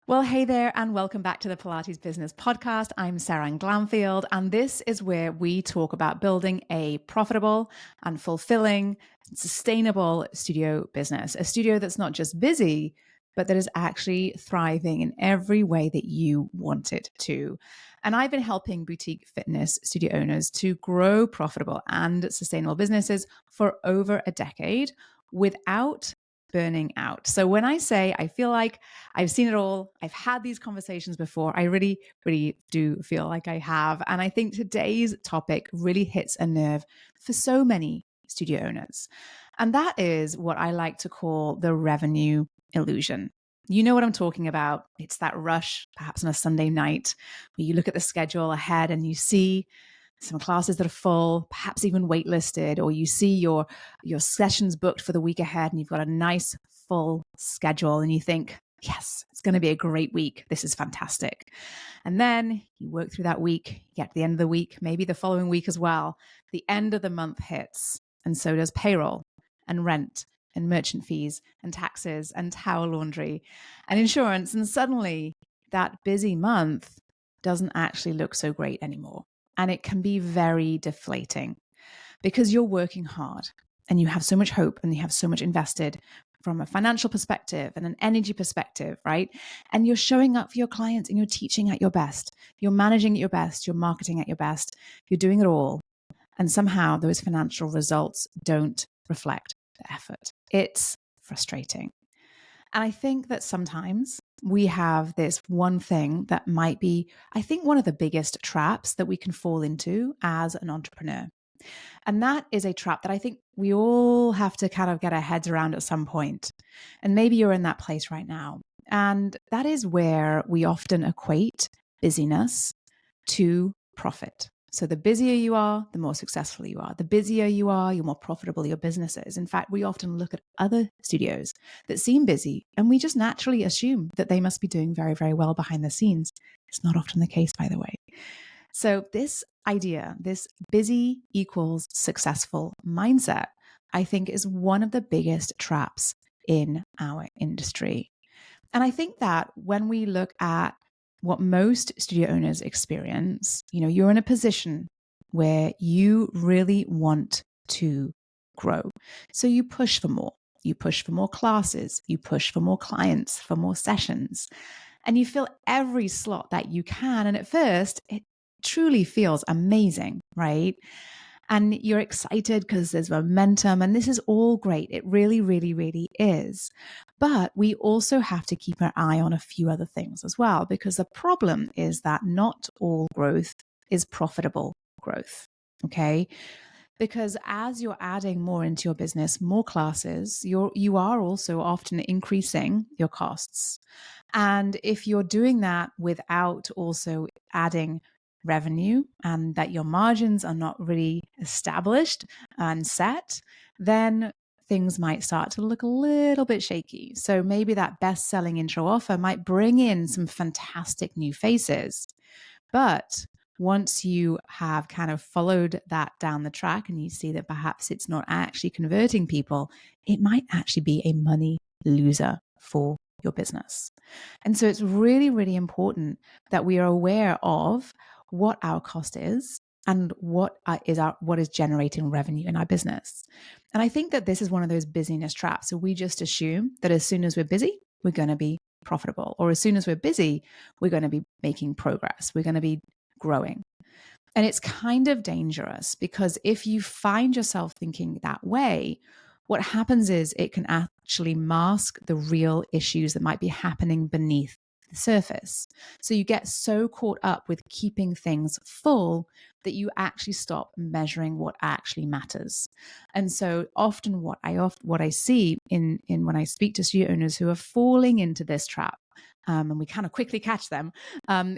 Well, hey there, and welcome back to the Pilates Business Podcast. I'm Seran Glanfield, and this is where we talk about building a profitable and fulfilling, sustainable studio business. A studio that's not just busy, but that is actually thriving in every way that you want it to. And I've been helping boutique fitness studio owners to grow profitable and sustainable businesses for over a decade without burning out. So when I say I feel like I've seen it all, I've had these conversations before, I really, really do feel like I have. And I think today's topic really hits a nerve for so many studio owners. And that is what I like to call the revenue illusion. You know what I'm talking about. It's that rush, perhaps on a Sunday night, where you look at the schedule ahead and you see some classes that are full, perhaps even waitlisted, or you see your sessions booked for the week ahead and you've got a nice full schedule and you think, yes, it's going to be a great week. This is fantastic. And then you work through that week, you get to the end of the week, maybe the following week as well. The end of the month hits, and so does payroll and rent and merchant fees and taxes and towel laundry and insurance. And suddenly that busy month doesn't actually look so great anymore. And it can be very deflating because you're working hard and you have so much hope and you have so much invested from a financial perspective and an energy perspective, right? And you're showing up for your clients and you're teaching at your best. You're managing at your best. You're marketing at your best. You're doing it all. And somehow those financial results don't reflect the effort. It's frustrating. And I think that sometimes we have this one thing that might be, I think, one of the biggest traps that we can fall into as an entrepreneur. And that is a trap that I think we all have to kind of get our heads around at some point. And maybe you're in that place right now. And that is where we often equate busyness to profit. So the busier you are, the more successful you are. The busier you are, the more profitable your business is. In fact, we often look at other studios that seem busy and we just naturally assume that they must be doing very, very well behind the scenes. It's not often the case, by the way. So this idea, this busy equals successful mindset, I think is one of the biggest traps in our industry. And I think that when we look at what most studio owners experience, you're in a position where you really want to grow. So you push for more. You push for more classes. You push for more clients, for more sessions. And you fill every slot that you can. And at first, it truly feels amazing, right? And you're excited because there's momentum and this is all great. It really, really, really is. But we also have to keep our eye on a few other things as well, because the problem is that not all growth is profitable growth. Okay. Because as you're adding more into your business, more classes, you are also often increasing your costs. And if you're doing that without also adding revenue and that your margins are not really established and set, then things might start to look a little bit shaky. So maybe that best-selling intro offer might bring in some fantastic new faces. But once you have kind of followed that down the track and you see that perhaps it's not actually converting people, it might actually be a money loser for your business. And so it's really, really important that we are aware of what our cost is and what is generating revenue in our business. And I think that this is one of those busyness traps. So we just assume that as soon as we're busy, we're going to be profitable, or as soon as we're busy, we're going to be making progress. We're going to be growing. And it's kind of dangerous because if you find yourself thinking that way, what happens is it can actually mask the real issues that might be happening beneath the surface. So you get so caught up with keeping things full that you actually stop measuring what actually matters. And so often what I see in when I speak to studio owners who are falling into this trap, and we kind of quickly catch them,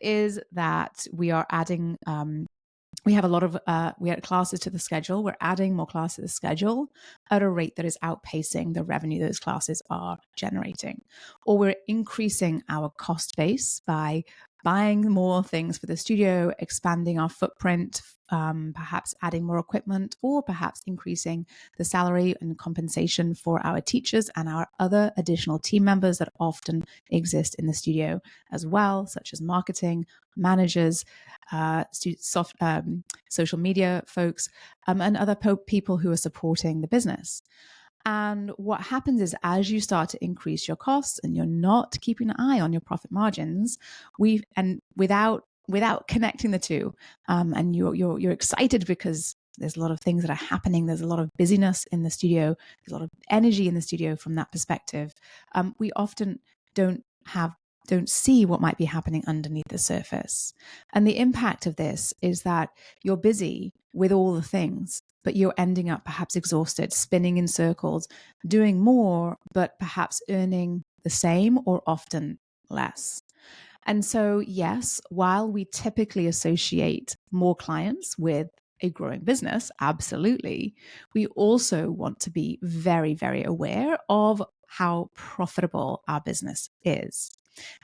is that we are adding we have a lot of we add classes to the schedule. We're adding more classes to the schedule at a rate that is outpacing the revenue those classes are generating. Or we're increasing our cost base by buying more things for the studio, expanding our footprint, perhaps adding more equipment, or perhaps increasing the salary and compensation for our teachers and our other additional team members that often exist in the studio as well, such as marketing, managers, social media folks, and other people who are supporting the business. And what happens is, as you start to increase your costs and you're not keeping an eye on your profit margins, without connecting the two, and you're excited because there's a lot of things that are happening. There's a lot of busyness in the studio. There's a lot of energy in the studio from that perspective. We often don't see what might be happening underneath the surface. And the impact of this is that you're busy with all the things, but you're ending up perhaps exhausted, spinning in circles, doing more, but perhaps earning the same or often less. And so, yes, while we typically associate more clients with a growing business, absolutely, we also want to be very, very aware of how profitable our business is.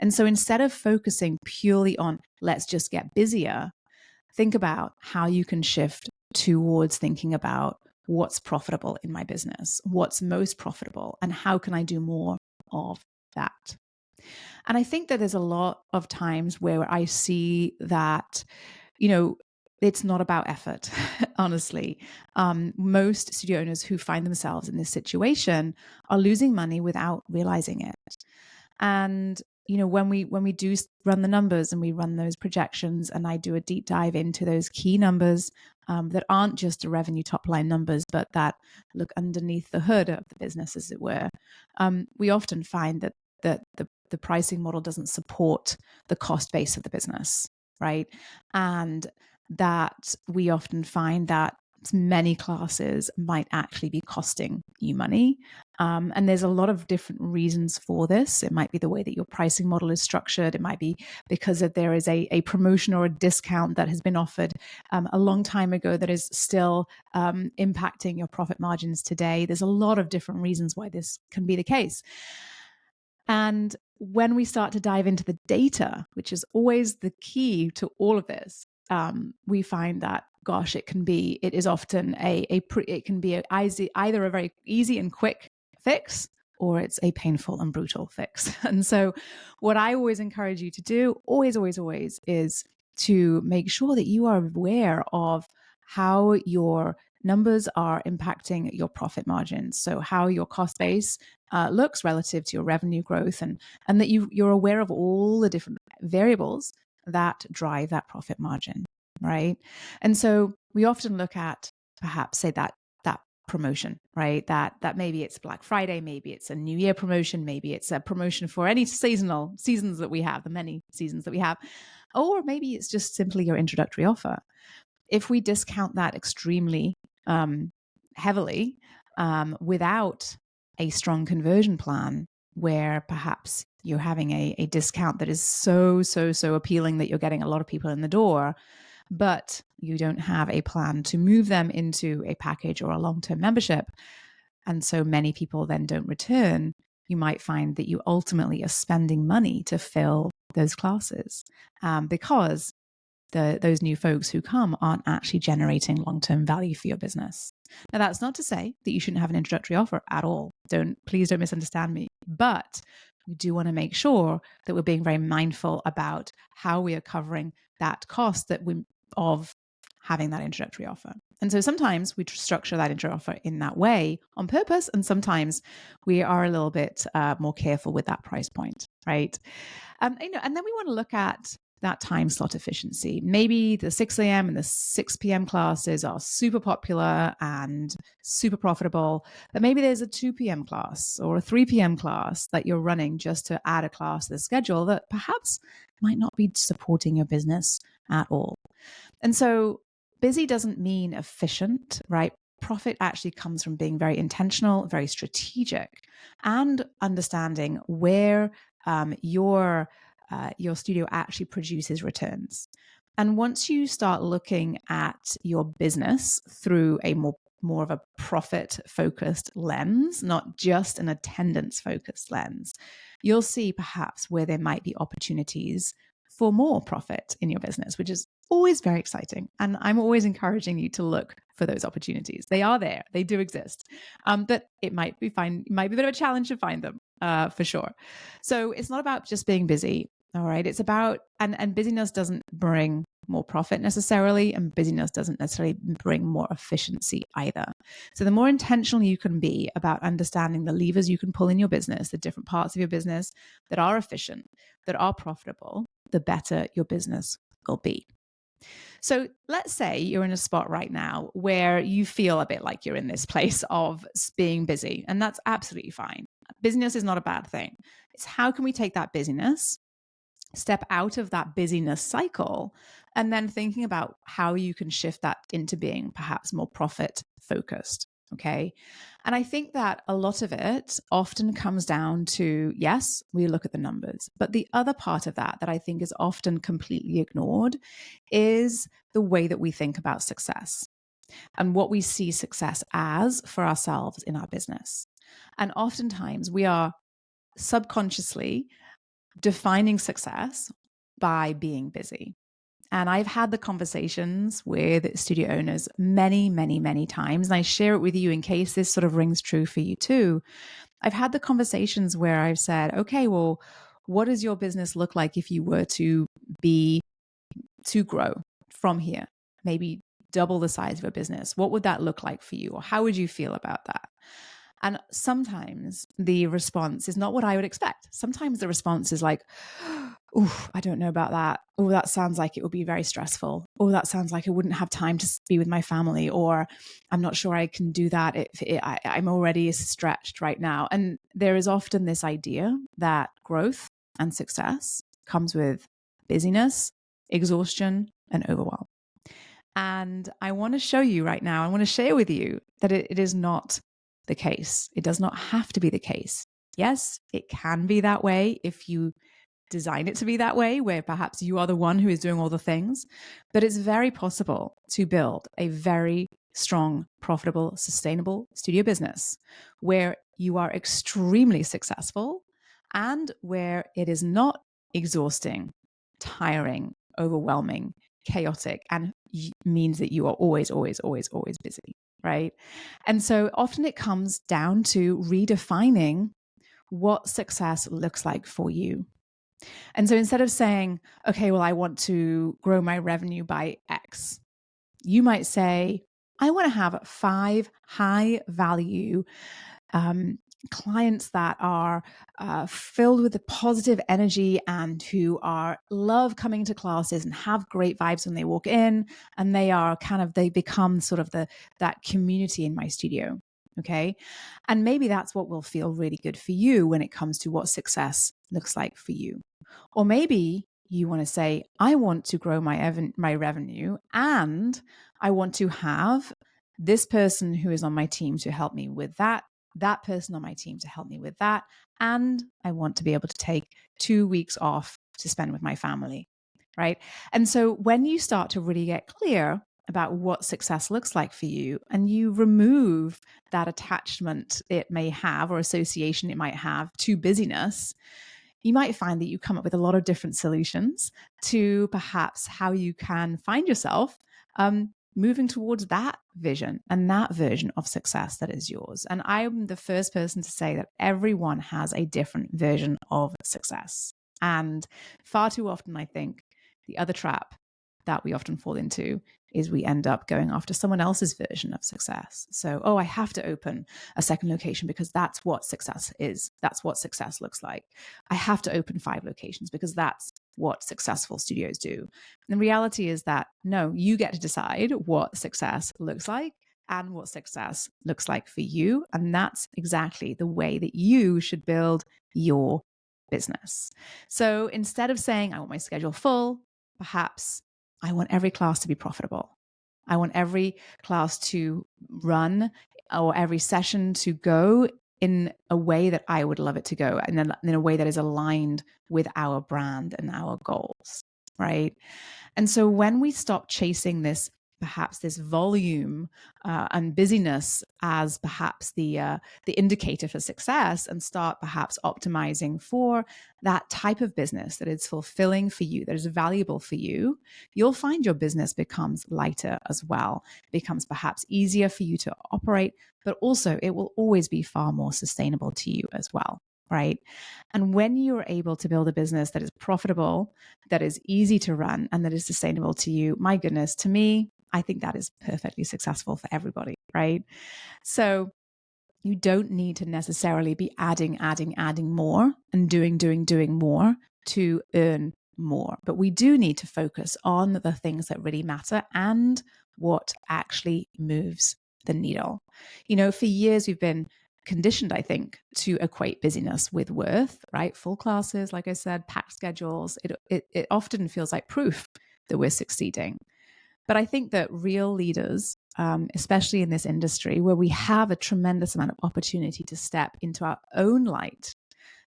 And so instead of focusing purely on let's just get busier, think about how you can shift towards thinking about what's profitable in my business, what's most profitable, and how can I do more of that. And I think that there's a lot of times where I see that, it's not about effort, honestly. Most studio owners who find themselves in this situation are losing money without realizing it. And when we do run the numbers and we run those projections, and I do a deep dive into those key numbers that aren't just the revenue top line numbers, but that look underneath the hood of the business, as it were, we often find that the pricing model doesn't support the cost base of the business, right? And that we often find that many classes might actually be costing you money. And there's a lot of different reasons for this. It might be the way that your pricing model is structured. It might be because there is a promotion or a discount that has been offered a long time ago that is still impacting your profit margins today. There's a lot of different reasons why this can be the case. And when we start to dive into the data, which is always the key to all of this, we find that, gosh, it is often it can be either a very easy and quick fix, or it's a painful and brutal fix. And so what I always encourage you to do, always, is to make sure that you are aware of how your numbers are impacting your profit margins. So how your cost base looks relative to your revenue growth, and that you're aware of all the different variables that drive that profit margin, right? And so we often look at perhaps say that promotion, right? That maybe it's Black Friday, maybe it's a New Year promotion, maybe it's a promotion for any seasons that we have, the many seasons that we have, or maybe it's just simply your introductory offer. If we discount that extremely heavily without a strong conversion plan, where perhaps you're having a discount that is so appealing that you're getting a lot of people in the door, but you don't have a plan to move them into a package or a long-term membership, and so many people then don't return, you might find that you ultimately are spending money to fill those classes because those new folks who come aren't actually generating long-term value for your business. Now, that's not to say that you shouldn't have an introductory offer at all. Please don't misunderstand me. But we do want to make sure that we're being very mindful about how we are covering that cost of having that introductory offer. And so sometimes we structure that introductory offer in that way on purpose, and sometimes we are a little bit more careful with that price point, right? And then we want to look at that time slot efficiency. Maybe the 6 a.m. and the 6 p.m. classes are super popular and super profitable, but maybe there's a 2 p.m. class or a 3 p.m. class that you're running just to add a class to the schedule that perhaps might not be supporting your business at all. And so busy doesn't mean efficient, right? Profit actually comes from being very intentional, very strategic, and understanding where your studio actually produces returns. And once you start looking at your business through a more of a profit-focused lens, not just an attendance-focused lens, you'll see perhaps where there might be opportunities for more profit in your business, which is always very exciting. And I'm always encouraging you to look for those opportunities. They are there. They do exist. But it might be fine. It might be a bit of a challenge to find them for sure. So it's not about just being busy. All right. It's about, and busyness doesn't bring more profit necessarily, and busyness doesn't necessarily bring more efficiency either. So the more intentional you can be about understanding the levers you can pull in your business, the different parts of your business that are efficient, that are profitable, the better your business will be. So let's say you're in a spot right now where you feel a bit like you're in this place of being busy, and that's absolutely fine. Busyness is not a bad thing. It's how can we take that busyness, step out of that busyness cycle, and then thinking about how you can shift that into being perhaps more profit focused. Okay. And I think that a lot of it often comes down to, yes, we look at the numbers, but the other part of that I think is often completely ignored is the way that we think about success and what we see success as for ourselves in our business. And oftentimes we are subconsciously defining success by being busy. And I've had the conversations with studio owners many, many, many times. And I share it with you in case this sort of rings true for you too. I've had the conversations where I've said, okay, well, what does your business look like if you were to grow from here? Maybe double the size of a business. What would that look like for you? Or how would you feel about that? And sometimes the response is not what I would expect. Sometimes the response is like, oh, I don't know about that. Oh, that sounds like it would be very stressful. Oh, that sounds like I wouldn't have time to be with my family. Or I'm not sure I can do that. I'm already stretched right now. And there is often this idea that growth and success comes with busyness, exhaustion, and overwhelm. And I want to show you right now, I want to share with you that it is not the case. It does not have to be the case. Yes, it can be that way if you design it to be that way, where perhaps you are the one who is doing all the things, but it's very possible to build a very strong, profitable, sustainable studio business where you are extremely successful and where it is not exhausting, tiring, overwhelming, chaotic, and means that you are always, always, always, always busy. Right. And so often it comes down to redefining what success looks like for you. And so instead of saying, okay, well, I want to grow my revenue by X, you might say, I want to have 5 high value clients that are filled with the positive energy and who love coming to classes and have great vibes when they walk in, and they become sort of that community in my studio. Okay. And maybe that's what will feel really good for you when it comes to what success looks like for you. Or maybe you want to say, I want to grow my revenue, and I want to have this person who is on my team to help me with that person on my team to help me with that. And I want to be able to take 2 weeks off to spend with my family, right? And so when you start to really get clear about what success looks like for you, and you remove that attachment it may have or association it might have to busyness, you might find that you come up with a lot of different solutions to perhaps how you can find yourself moving towards that vision and that version of success that is yours. And I'm the first person to say that everyone has a different version of success. And far too often, I think the other trap that we often fall into is we end up going after someone else's version of success. So, I have to open a second location because that's what success is. That's what success looks like. I have to open 5 locations because that's what successful studios do. And the reality is that no, you get to decide what success looks like and what success looks like for you. And that's exactly the way that you should build your business. So instead of saying, I want my schedule full, perhaps I want every class to be profitable. I want every class to run or every session to go in a way that I would love it to go, and then in a way that is aligned with our brand and our goals, right? And so when we stop chasing this perhaps this volume and busyness as perhaps the indicator for success, and start perhaps optimizing for that type of business that is fulfilling for you, that is valuable for you, you'll find your business becomes lighter as well. It becomes perhaps easier for you to operate, but also it will always be far more sustainable to you as well. Right. And when you're able to build a business that is profitable, that is easy to run, and that is sustainable to you, my goodness, to me, I think that is perfectly successful for everybody. Right. So you don't need to necessarily be adding more and doing more to earn more. But we do need to focus on the things that really matter and what actually moves the needle. For years we've been conditioned, I think, to equate busyness with worth, right? Full classes, like I said, packed schedules. It often feels like proof that we're succeeding. But I think that real leaders, especially in this industry where we have a tremendous amount of opportunity to step into our own light,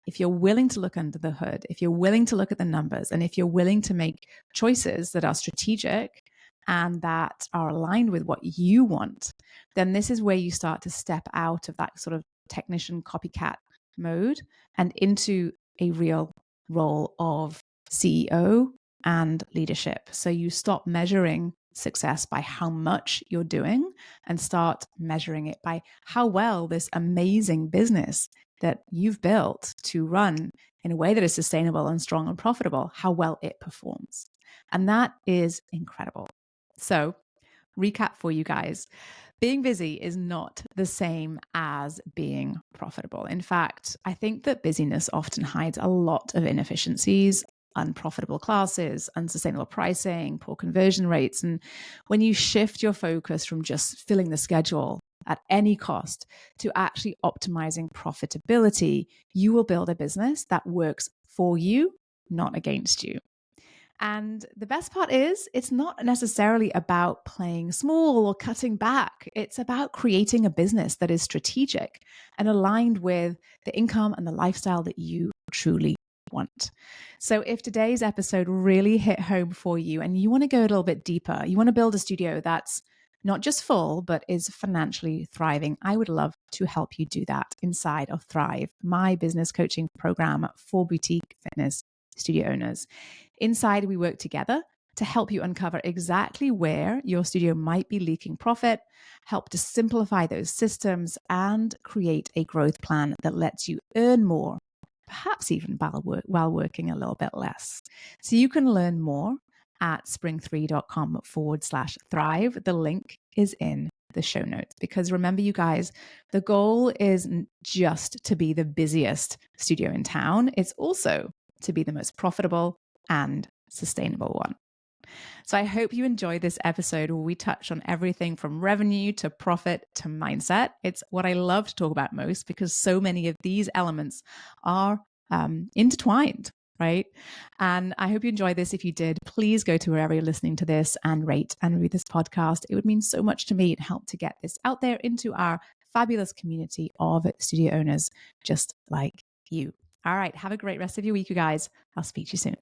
if you're willing to look under the hood, if you're willing to look at the numbers, and if you're willing to make choices that are strategic and that are aligned with what you want, then this is where you start to step out of that sort of technician copycat mode and into a real role of CEO and leadership. So you stop measuring success by how much you're doing and start measuring it by how well this amazing business that you've built to run in a way that is sustainable and strong and profitable, how well it performs. And that is incredible. So, recap for you guys. Being busy is not the same as being profitable. In fact, I think that busyness often hides a lot of inefficiencies, unprofitable classes, unsustainable pricing, poor conversion rates. And when you shift your focus from just filling the schedule at any cost to actually optimizing profitability, you will build a business that works for you, not against you. And the best part is, it's not necessarily about playing small or cutting back. It's about creating a business that is strategic and aligned with the income and the lifestyle that you truly want. So if today's episode really hit home for you and you want to go a little bit deeper, you want to build a studio that's not just full, but is financially thriving, I would love to help you do that inside of Thrive, my business coaching program for boutique fitness studio owners. Inside, we work together to help you uncover exactly where your studio might be leaking profit, help to simplify those systems, and create a growth plan that lets you earn more, perhaps even while working a little bit less. So you can learn more at spring3.com/thrive. The link is in the show notes, because remember, you guys, the goal isn't just to be the busiest studio in town. It's also to be the most profitable and sustainable one. So I hope you enjoyed this episode where we touch on everything from revenue to profit to mindset. It's what I love to talk about most, because so many of these elements are intertwined, right? And I hope you enjoyed this. If you did, please go to wherever you're listening to this and rate and review this podcast. It would mean so much to me and help to get this out there into our fabulous community of studio owners just like you. All right. Have a great rest of your week, you guys. I'll speak to you soon.